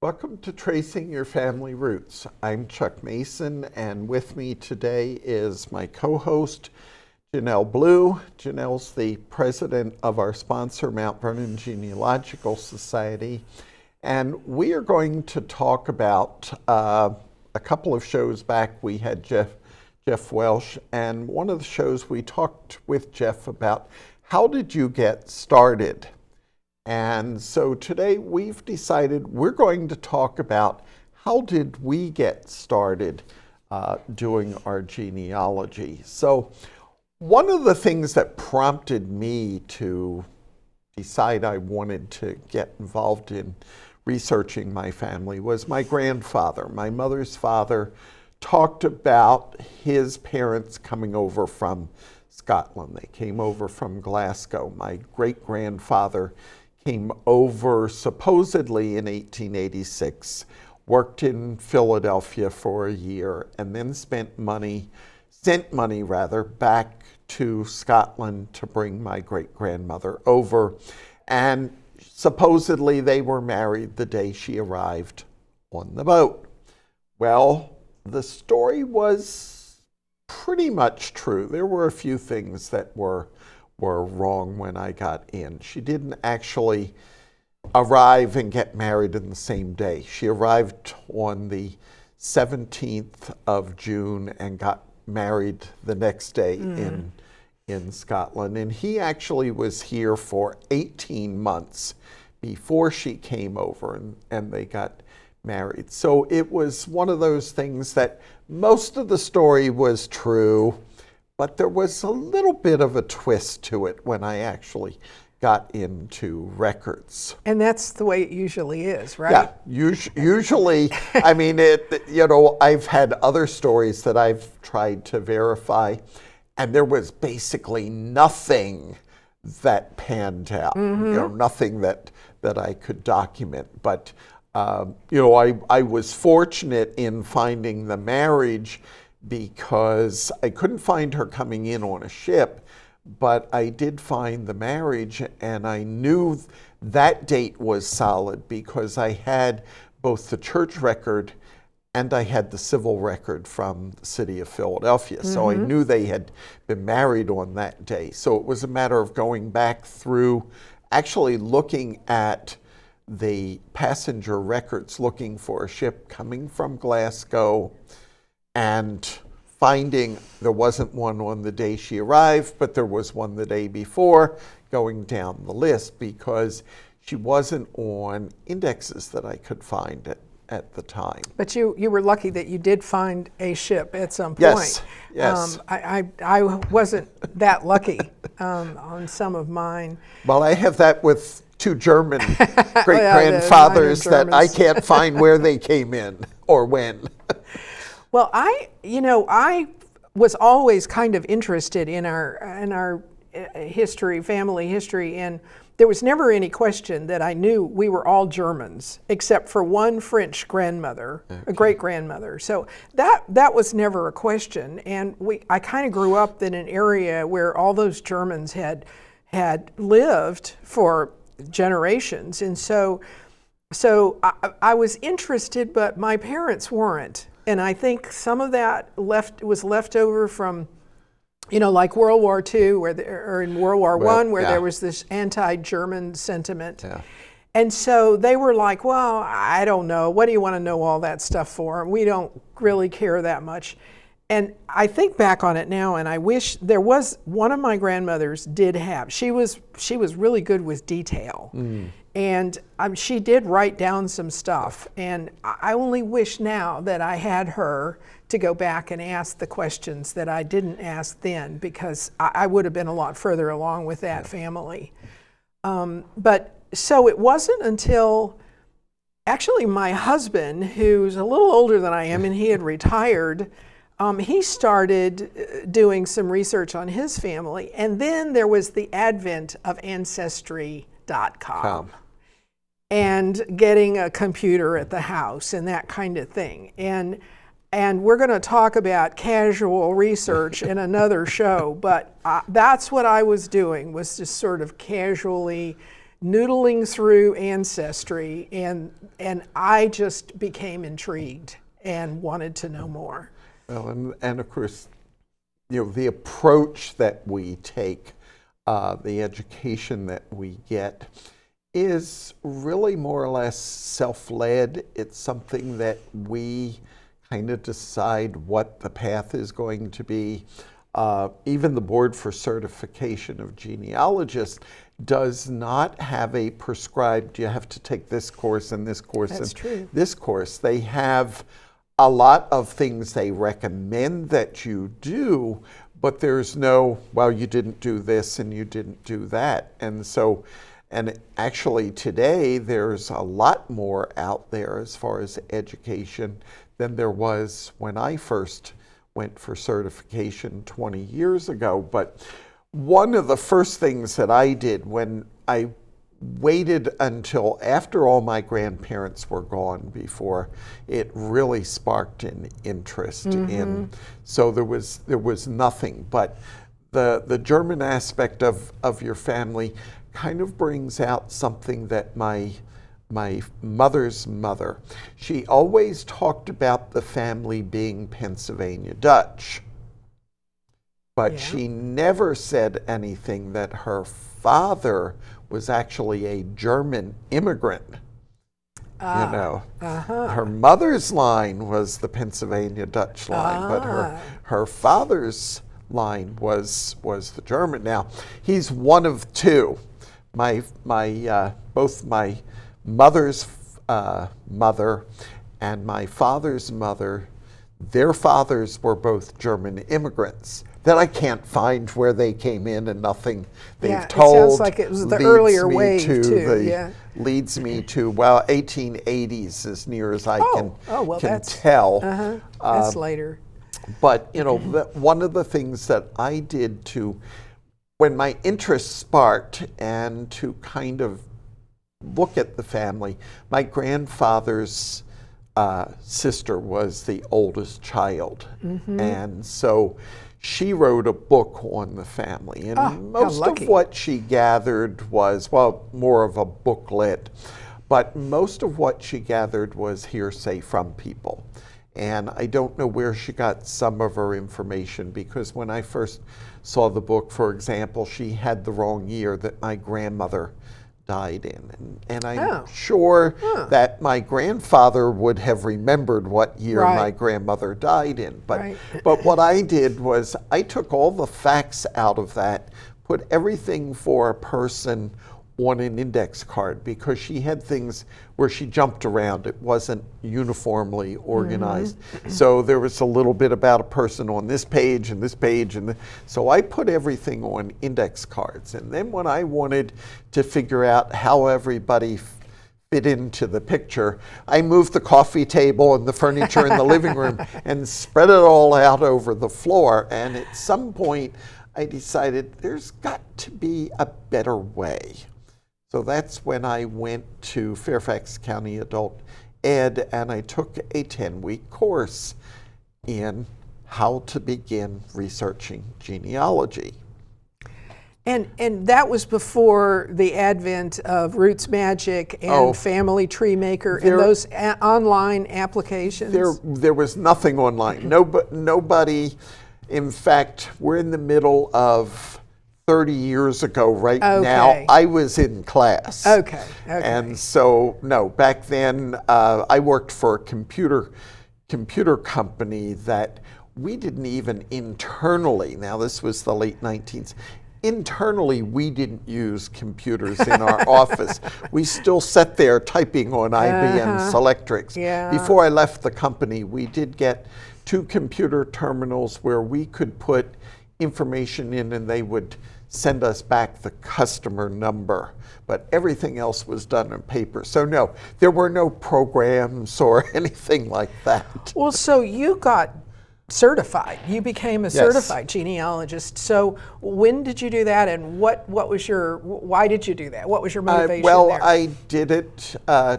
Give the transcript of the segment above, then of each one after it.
Welcome to Tracing Your Family Roots. I'm Chuck Mason, and with me today is my co-host, Janell Blue. Janell's the president of our sponsor, Mount Vernon Genealogical Society, and we are going to talk about a couple of shows back. We had Jeff Welsh, and one of the shows we talked with Jeff about how did you get started? And so today we've decided we're going to talk about how did we get started doing our genealogy. So one of the things that prompted me to decide I wanted to get involved in researching my family was my grandfather. My mother's father talked about his parents coming over from Scotland. They came over from Glasgow. My great-grandfather came over supposedly in 1886, worked in Philadelphia for a year, and then sent money back to Scotland to bring my great-grandmother over. And supposedly they were married the day she arrived on the boat. Well, the story was pretty much true. There were a few things that were wrong when I got in. She didn't actually arrive and get married in the same day. She arrived on the 17th of June and got married the next day in Scotland. And he actually was here for 18 months before she came over, and they got married. So it was one of those things that most of the story was true, but there was a little bit of a twist to it when I actually got into records. And that's the way it usually is, right? Yeah, usually, I mean, I've had other stories that I've tried to verify, and there was basically nothing that panned out, nothing that I could document. But, I was fortunate in finding the marriage because I couldn't find her coming in on a ship, but I did find the marriage, and I knew that date was solid because I had both the church record and I had the civil record from the city of Philadelphia. So I knew they had been married on that day. So it was a matter of going back through, actually looking at the passenger records, looking for a ship coming from Glasgow, and finding there wasn't one on the day she arrived, but there was one the day before, going down the list because she wasn't on indexes that I could find at the time. But you were lucky that you did find a ship at some point. Yes. I wasn't that lucky on some of mine. Well, I have that with two German great-grandfathers that I can't find where they came in or when. Well, I was always kind of interested in our history, family history, and there was never any question that I knew we were all Germans, except for one French grandmother, a great-grandmother. So that was never a question, and I kind of grew up in an area where all those Germans had lived for generations, and so I was interested, but my parents weren't. And I think some of that was left over from, like World War II or in World War I, where there was this anti-German sentiment. Yeah. And so they were like, well, I don't know. What do you want to know all that stuff for? We don't really care that much. And I think back on it now, and I wish there was one of my grandmothers did have. She was really good with detail. And she did write down some stuff, and I only wish now that I had her to go back and ask the questions that I didn't ask then, because I would have been a lot further along with that family. But so it wasn't until actually my husband, who's a little older than I am, and he had retired, he started doing some research on his family, and then there was the advent of Ancestry.com. And getting a computer at the house and that kind of thing. And we're going to talk about casual research in another show, but that's what I was doing, was just sort of casually noodling through Ancestry, and I just became intrigued and wanted to know more. Well, and of course, the approach that we take, the education that we get, is really more or less self-led. It's something that we kind of decide what the path is going to be. Even the Board for Certification of Genealogists does not have a prescribed, you have to take this course and this course That's and true. this course. They have a lot of things they recommend that you do, but there's no, well, you didn't do this and you didn't do that. And so, and actually today there's a lot more out there as far as education than there was when I first went for certification 20 years ago. But one of the first things that I did when I waited until after all my grandparents were gone before it really sparked an interest in, so there was nothing, but the German aspect of your family kind of brings out something that my mother's mother, she always talked about the family being Pennsylvania Dutch, but she never said anything that her father was actually a German immigrant. Her mother's line was the Pennsylvania Dutch line, but her father's line was the German. Now, he's one of two. Both my mother's mother and my father's mother, their fathers were both German immigrants that I can't find where they came in, and nothing they've told. It sounds like it was the earlier wave too. Leads me to, well, 1880s as near as I can tell. That's later. But one of the things that I did to, when my interest sparked and to kind of look at the family, my grandfather's sister was the oldest child, and so she wrote a book on the family, and most of what she gathered was, well, more of a booklet, but most of what she gathered was hearsay from people. And I don't know where she got some of her information, because when I first saw the book, for example, she had the wrong year that my grandmother died in. And I'm sure that my grandfather would have remembered what year my grandmother died in. But what I did was I took all the facts out of that, put everything for a person on an index card, because she had things where she jumped around. It wasn't uniformly organized. So there was a little bit about a person on this page and this page. So I put everything on index cards. And then when I wanted to figure out how everybody fit into the picture, I moved the coffee table and the furniture in the living room and spread it all out over the floor. And at some point, I decided there's got to be a better way. So that's when I went to Fairfax County Adult Ed, and I took a 10-week course in how to begin researching genealogy. And that was before the advent of Roots Magic and Family Tree Maker and those online applications? There was nothing online. Nobody, in fact, we're in the middle of 30 years ago right now. I was in class. And so, no, back then I worked for a computer company that we didn't even internally, now this was the late 19th, internally we didn't use computers in our office. We still sat there typing on IBM Selectrics. Before I left the company, we did get 2 computer terminals where we could put information in and they would send us back the customer number, but everything else was done on paper. So no, there were no programs or anything like that. Well, so you got certified. You became a certified genealogist. So when did you do that, and what was your, why did you do that? What was your motivation there? I did it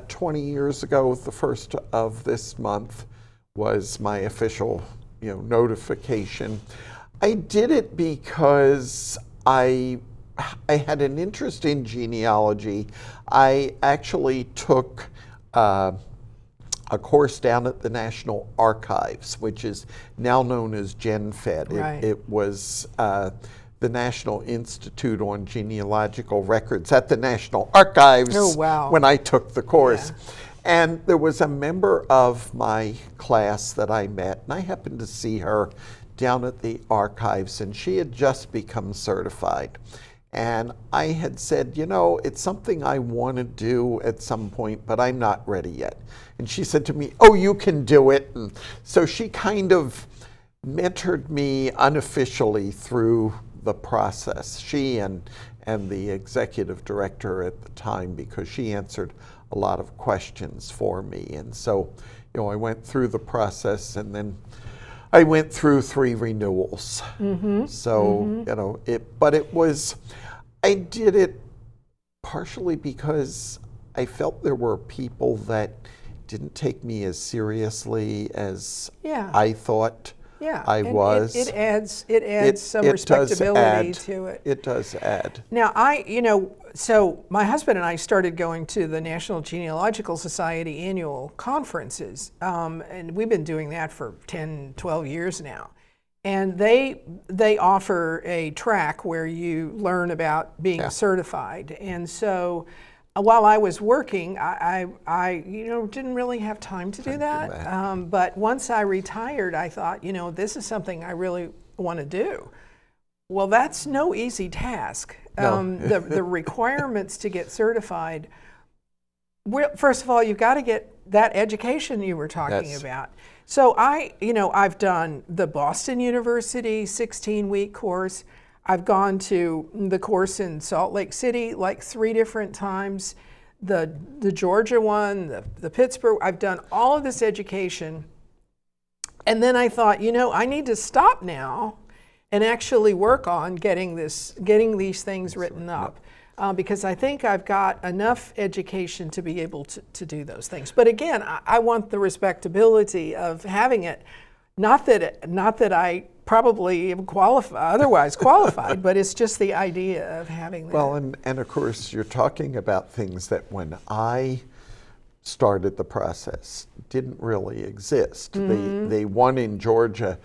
20 years ago. The first of this month was my official, notification. I did it because I I had an interest in genealogy. I actually took a course down at the National Archives, which is now known as GenFed. Right. It was the National Institute on Genealogical Records at the National Archives. Oh, wow. When I took the course. Yeah. And there was a member of my class that I met, and I happened to see her down at the archives, and she had just become certified. And I had said, you know, it's something I want to do at some point, but I'm not ready yet. And she said to me, oh, you can do it. And so she kind of mentored me unofficially through the process. She and the executive director at the time, because she answered a lot of questions for me. And so, you know, I went through the process, and then I went through 3 renewals. So, you know, but it was, I did it partially because I felt there were people that didn't take me as seriously as I thought I was. It adds some respectability to it. It does add. Now, so my husband and I started going to the National Genealogical Society annual conferences, and we've been doing that for 10, 12 years now. And they offer a track where you learn about being certified. And so while I was working, I didn't really have time to do that. But once I retired, I thought, you know, this is something I really want to do. Well, that's no easy task. No. The requirements to get certified, first of all, you've got to get that education you were talking about. So I've done the Boston University 16-week course. I've gone to the course in Salt Lake City like 3 different times, the Georgia one, the Pittsburgh. I've done all of this education. And then I thought, you know, I need to stop now and actually work on getting these things written up. Because I think I've got enough education to be able to do those things. But again, I want the respectability of having it. Not that I probably am otherwise qualified, but it's just the idea of having that. Well, and of course, you're talking about things that when I started the process didn't really exist. The one in Georgia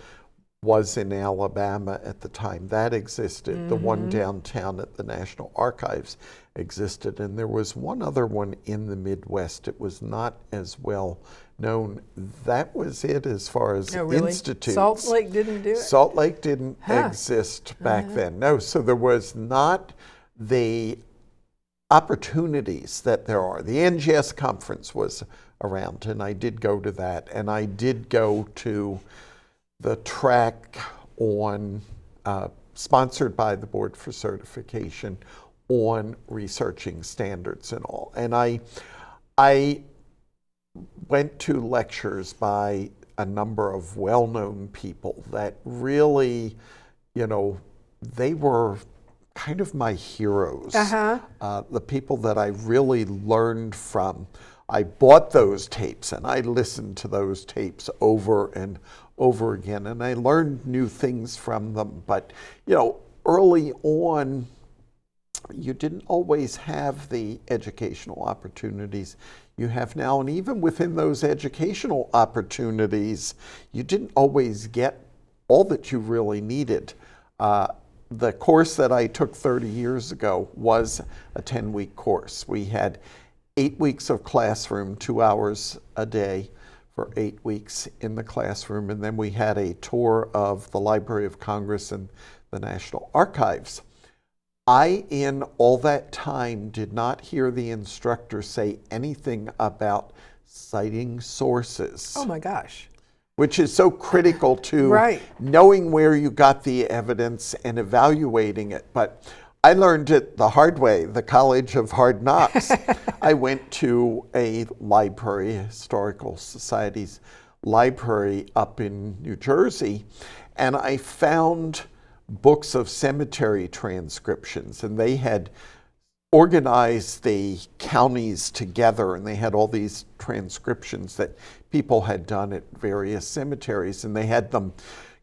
was in Alabama at the time. That existed. The one downtown at the National Archives existed. And there was one other one in the Midwest. It was not as well known. That was it as far as institutes. Salt Lake didn't do it? Salt Lake didn't exist back then. No, so there was not the opportunities that there are. The NGS conference was around, and I did go to that. And I did go to the track on, sponsored by the Board for Certification, on researching standards and all. And I went to lectures by a number of well-known people that really, you know, they were kind of my heroes. The people that I really learned from. I bought those tapes and I listened to those tapes over and over again, and I learned new things from them. But, you know, early on, you didn't always have the educational opportunities you have now. And even within those educational opportunities, you didn't always get all that you really needed. The course that I took 30 years ago was a 10-week course. We had 8 weeks of classroom, 2 hours a day for 8 weeks in the classroom. And then we had a tour of the Library of Congress and the National Archives. I, in all that time, did not hear the instructor say anything about citing sources. Oh my gosh. Which is so critical to knowing where you got the evidence and evaluating it. But I learned it the hard way, the College of Hard Knocks. I went to a library, Historical Society's library up in New Jersey, and I found books of cemetery transcriptions, and they had organized the counties together, and they had all these transcriptions that people had done at various cemeteries, and they had them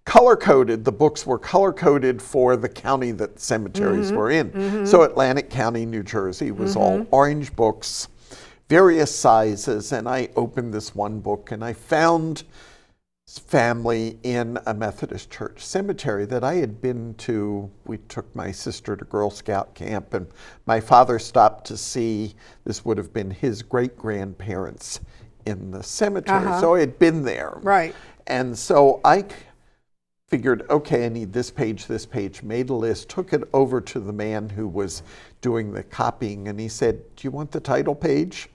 color-coded. The books were color-coded for the county that cemeteries were in. So Atlantic County, New Jersey was all orange books, various sizes, and I opened this one book and I found family in a Methodist church cemetery that I had been to. We took my sister to Girl Scout camp, and my father stopped to see, this would have been his great-grandparents in the cemetery. So I had been there. Right. And so I figured, okay, I need this page, made a list, took it over to the man who was doing the copying, and he said, do you want the title page?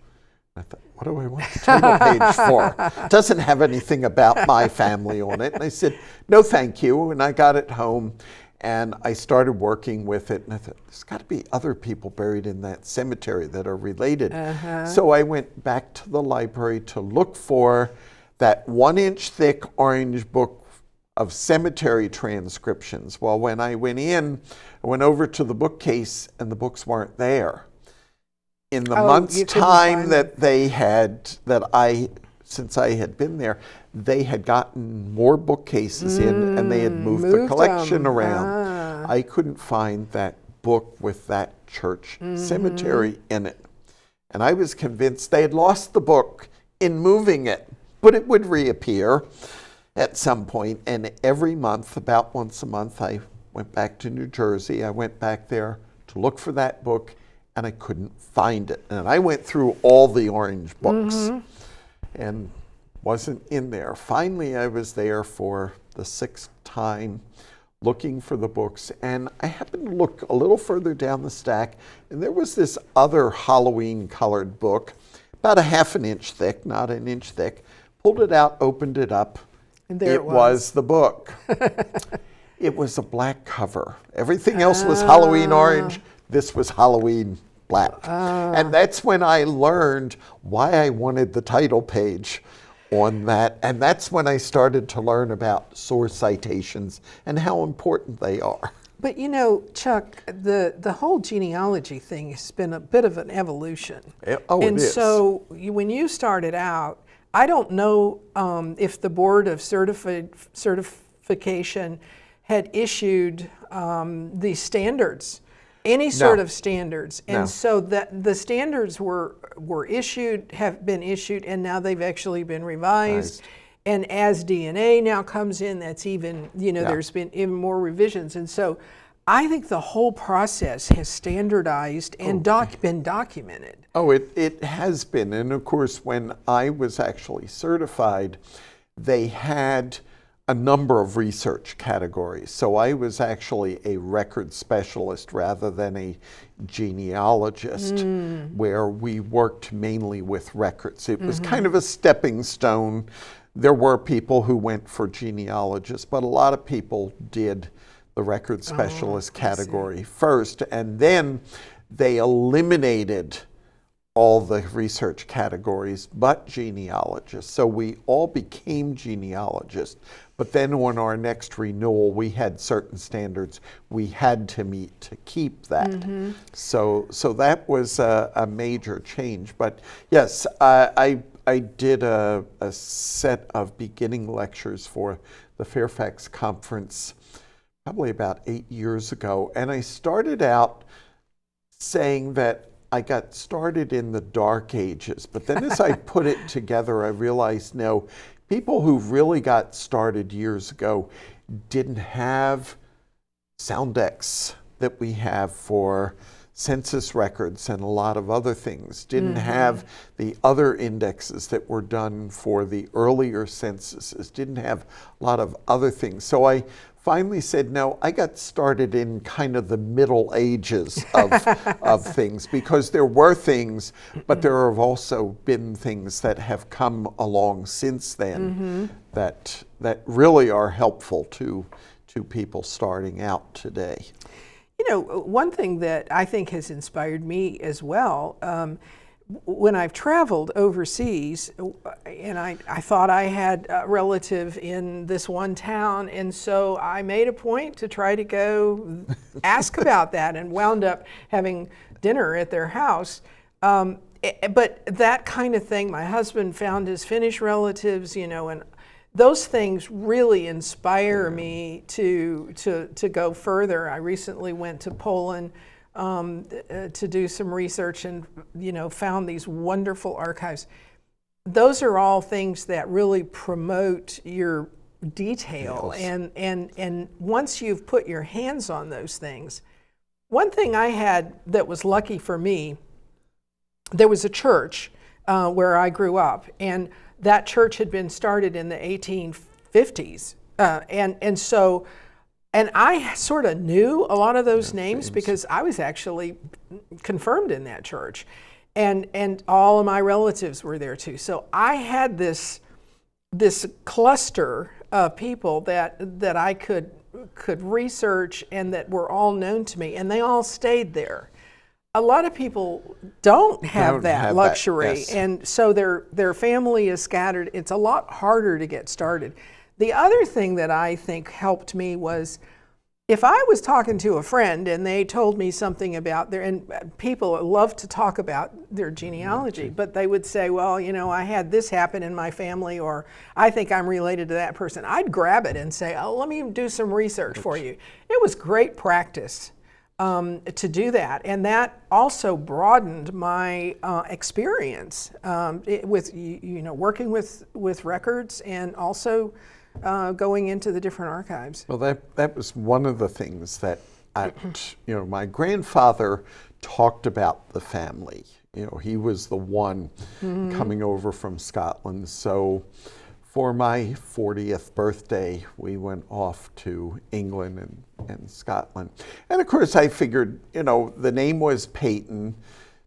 I thought, what do I want the title page for? It doesn't have anything about my family on it. And I said, no, thank you. And I got it home and I started working with it. And I thought, there's got to be other people buried in that cemetery that are related. So I went back to the library to look for that 1-inch thick orange book of cemetery transcriptions. Well, when I went in, I went over to the bookcase and the books weren't there. In the month's time that they had, since I had been there, they had gotten more bookcases in and they had moved the collection around. I couldn't find that book with that church cemetery in it. And I was convinced they had lost the book in moving it, but it would reappear at some point. And every month, about once a month, I went back to New Jersey. I went back there to look for that book, and I couldn't find it. And I went through all the orange books and wasn't in there. Finally, I was there for the 6th time looking for the books, and I happened to look a little further down the stack, and there was this other Halloween colored book, about a 1/2 inch thick, not an inch thick. Pulled it out, opened it up. And there it was the book. It was a black cover. Everything else was Halloween orange. This was Halloween black. And that's when I learned why I wanted the title page on that. And that's when I started to learn about source citations and how important they are. But you know, Chuck, the whole genealogy thing has been a bit of an evolution. It and is. So when you started out, I don't know if the Board of Certification had issued these standards, any sort of standards. And so that the standards were issued, have been issued, and now they've actually been revised. And as DNA now comes in, that's even, there's been even more revisions. And so I think the whole process has standardized and been documented. Oh, it has been. And of course, when I was actually certified, they had a number of research categories. So I was actually a record specialist rather than a genealogist, where we worked mainly with records. It was kind of a stepping stone. There were people who went for genealogists, but a lot of people did the record specialist category first, and then they eliminated all the research categories but genealogists. So we all became genealogists, but then on our next renewal, we had certain standards we had to meet to keep that. So that was a major change. But yes, I did a set of beginning lectures for the Fairfax conference probably about 8 years ago. And I started out saying that I got started in the dark ages. But then as I put it together, I realized, no, people who really got started years ago didn't have sound decks that we have for census records and a lot of other things, didn't have the other indexes that were done for the earlier censuses, didn't have a lot of other things. So I finally said, no, I got started in kind of the Middle Ages of things, because there were things, but there have also been things that have come along since then that really are helpful to people starting out today. You know, one thing that I think has inspired me as well, when I've traveled overseas, and I thought I had a relative in this one town, and so I made a point to try to go ask about that, and wound up having dinner at their house. But that kind of thing, my husband found his Finnish relatives, and those things really inspire me to go further. I recently went to Poland to do some research and found these wonderful archives. Those are all things that really promote your detail. Yes. And once you've put your hands on those things, one thing I had that was lucky for me, there was a church where I grew up, and that church had been started in the 1850s. And I sort of knew a lot of those names because I was actually confirmed in that church. And all of my relatives were there too. So I had this cluster of people that I could research and that were all known to me, and they all stayed there. A lot of people don't have that luxury, that, yes. And so their family is scattered. It's a lot harder to get started. The other thing that I think helped me was if I was talking to a friend and they told me something about and people love to talk about their genealogy, but they would say, well, I had this happen in my family, or I think I'm related to that person. I'd grab it and say, oh, let me do some research for you. It was great practice to do that. And that also broadened my experience with, working with records and also going into the different archives. Well, that was one of the things that my grandfather talked about the family. He was the one coming over from Scotland. So for my 40th birthday, we went off to England and Scotland. And of course, I figured, the name was Peyton,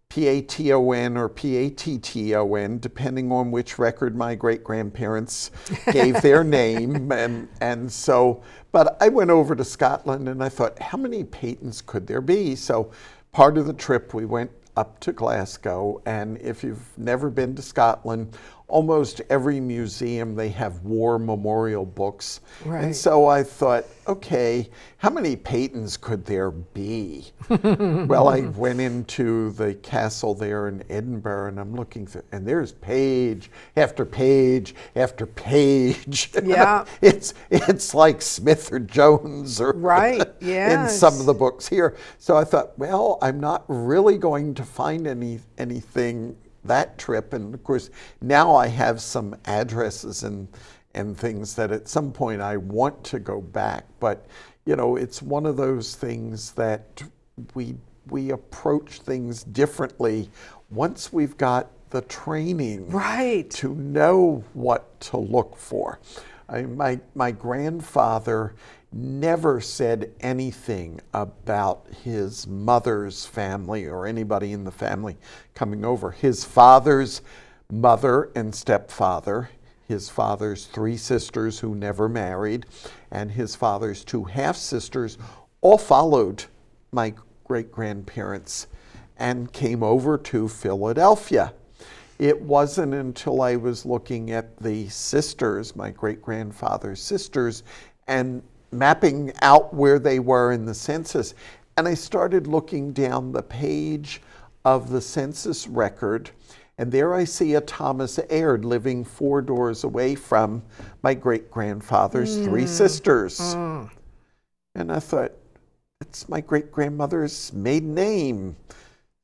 P-A-T-O-N or P-A-T-T-O-N, depending on which record my great-grandparents gave their name. And so, but I went over to Scotland and I thought, how many Peytons could there be? So part of the trip, we went up to Glasgow, and if you've never been to Scotland, almost every museum, they have war memorial books. Right. And so I thought, okay, how many Peytons could there be? Well, I went into the castle there in Edinburgh, and I'm looking through, and there's page after page after page. Yeah. It's like Smith or Jones or right. Yes. in some of the books here. So I thought, well, I'm not really going to find anything that trip. And of course, now I have some addresses and things that at some point I want to go back. But, it's one of those things that we approach things differently once we've got the training right. to know what to look for. My grandfather never said anything about his mother's family or anybody in the family coming over. His father's mother and stepfather, his father's 3 sisters who never married, and his father's 2 half-sisters all followed my great-grandparents and came over to Philadelphia. It wasn't until I was looking at the sisters, my great-grandfather's sisters, and mapping out where they were in the census. And I started looking down the page of the census record, and there I see a Thomas Aird living 4 doors away from my great-grandfather's 3 sisters. And I thought, it's my great-grandmother's maiden name.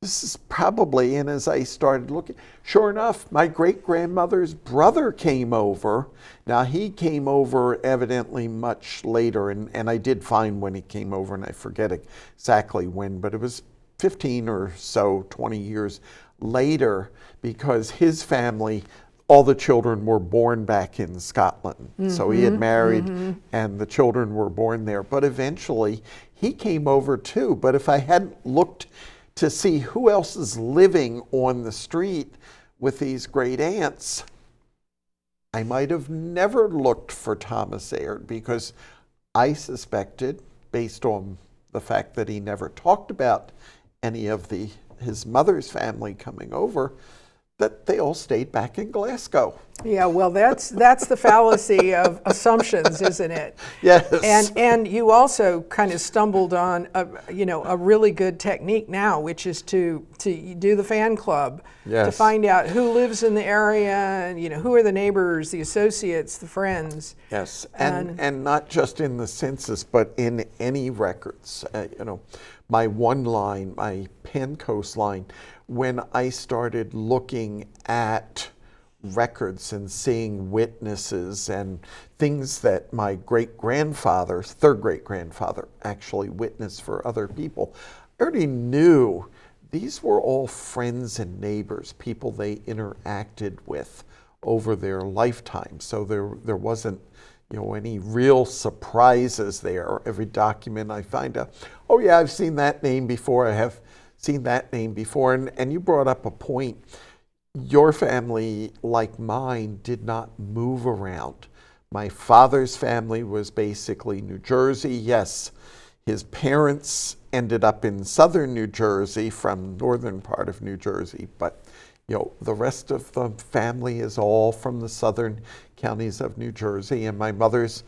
This is probably, and as I started looking, sure enough, my great-grandmother's brother came over. Now, he came over evidently much later, and I did find when he came over, and I forget exactly when, but it was 15 or so, 20 years later, because his family, all the children were born back in Scotland. So he had married, and the children were born there. But eventually, he came over too. But if I hadn't looked to see who else is living on the street with these great aunts, I might have never looked for Thomas Aird, because I suspected, based on the fact that he never talked about any of his mother's family coming over, that they all stayed back in Glasgow. Yeah, well, that's the fallacy of assumptions, isn't it? Yes. And you also kind of stumbled on a really good technique now, which is to do the fan club, Yes. to find out who lives in the area, and who are the neighbors, the associates, the friends. Yes, and not just in the census, but in any records. My one line, my Pancoast line, when I started looking at records and seeing witnesses and things that my great-grandfather, third great-grandfather, actually witnessed for other people, I already knew these were all friends and neighbors, people they interacted with over their lifetime. So there wasn't any real surprises there. Every document I find out, oh yeah, I've seen that name before, I have seen that name before. And you brought up a point. Your family, like mine, did not move around. My father's family was basically New Jersey. Yes, his parents ended up in southern New Jersey from northern part of New Jersey, but the rest of the family is all from the southern counties of New Jersey. And my mother's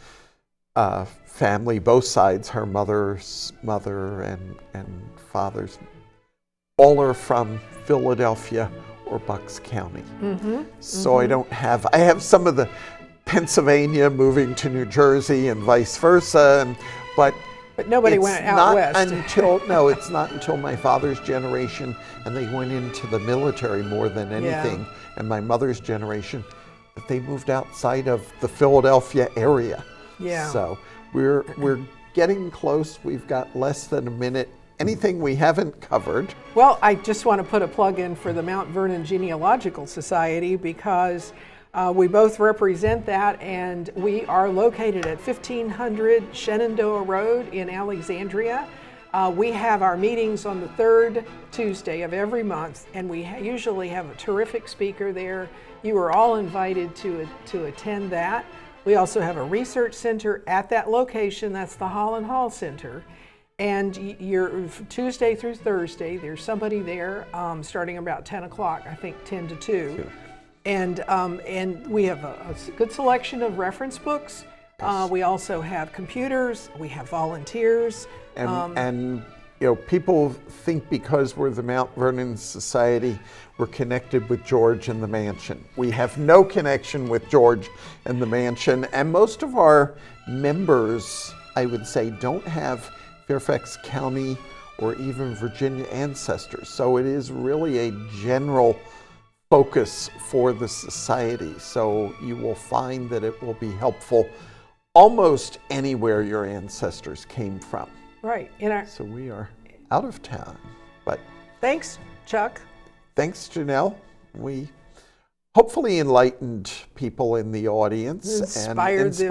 family, both sides, her mother's mother and father's, all are from Philadelphia or Bucks County. So I have some of the Pennsylvania moving to New Jersey and vice versa, but nobody went out west. It's not until my father's generation, and they went into the military more than anything, and my mother's generation, that they moved outside of the Philadelphia area. Yeah. So we're getting close. We've got less than a minute. Anything we haven't covered? Well, I just want to put a plug in for the Mount Vernon Genealogical Society, because we both represent that, and we are located at 1500 Shenandoah Road in Alexandria. We have our meetings on the third Tuesday of every month, and we usually have a terrific speaker there. You are all invited to attend that. We also have a research center at that location. That's the Holland Hall Center. And you're Tuesday through Thursday, there's somebody there starting about 10 o'clock, I think 10 to 2. And we have a good selection of reference books. Yes. We also have computers, we have volunteers. And people think because we're the Mount Vernon Society, we're connected with George and the Mansion. We have no connection with George and the Mansion. And most of our members, I would say, don't have Fairfax County or even Virginia ancestors. So it is really a general focus for the society. So you will find that it will be helpful almost anywhere your ancestors came from. Right. So we are out of town. But thanks, Chuck. Thanks, Janell. We hopefully enlightened people in the audience Inspired and them